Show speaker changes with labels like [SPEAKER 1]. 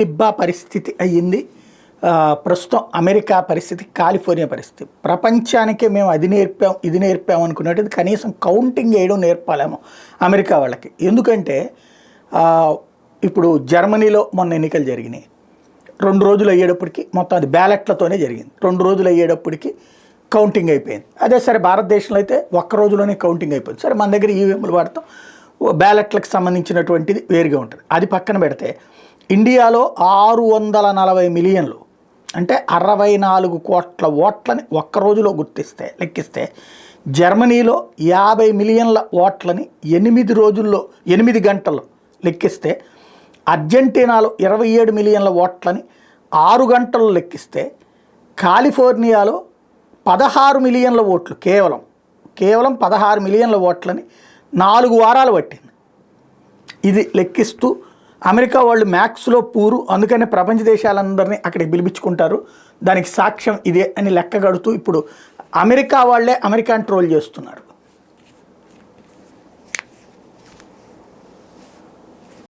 [SPEAKER 1] ఇబ్బా పరిస్థితి అయ్యింది. ప్రస్తుతం అమెరికా పరిస్థితి, కాలిఫోర్నియా పరిస్థితి. ప్రపంచానికే మేము అది నేర్పాం ఇది నేర్పాం అనుకున్నట్టు కనీసం కౌంటింగ్ వేయడం నేర్పాలేమో అమెరికా వాళ్ళకి. ఎందుకంటే ఇప్పుడు జర్మనీలో మొన్న ఎన్నికలు జరిగినాయి. 2 రోజులు అయ్యేటప్పటికి మొత్తం అది బ్యాలెట్లతోనే జరిగింది. 2 రోజులు అయ్యేటప్పటికి కౌంటింగ్ అయిపోయింది. అదే సరే భారతదేశంలో అయితే ఒక్క రోజులోనే కౌంటింగ్ అయిపోయింది. సరే మన దగ్గర ఈవీఎంలు వాడతాం, బ్యాలెట్లకు సంబంధించినటువంటిది వేరుగా ఉంటుంది. అది పక్కన పెడితే ఇండియాలో 640 మిలియన్లు అంటే 64 కోట్ల ఓట్లని ఒక్క రోజులో లెక్కిస్తే జర్మనీలో 50 మిలియన్ల ఓట్లని 8 గంటల్లో లెక్కిస్తే, అర్జెంటీనాలో 27 మిలియన్ల ఓట్లని 6 గంటల్లో లెక్కిస్తే, కాలిఫోర్నియాలో 16 మిలియన్ల ఓట్లు కేవలం 16 మిలియన్ల ఓట్లని 4 వారాలు పట్టింది. ఇది లెక్కిస్తూ అమెరికా వాళ్ళు మ్యాక్స్లో పూరు, అందుకనే ప్రపంచ దేశాలందరినీ అక్కడికి పిలిపించుకుంటారు, దానికి సాక్ష్యం ఇదే అని లెక్కగడుతూ ఇప్పుడు అమెరికా వాళ్ళే అమెరికాని ట్రోల్ చేస్తున్నారు.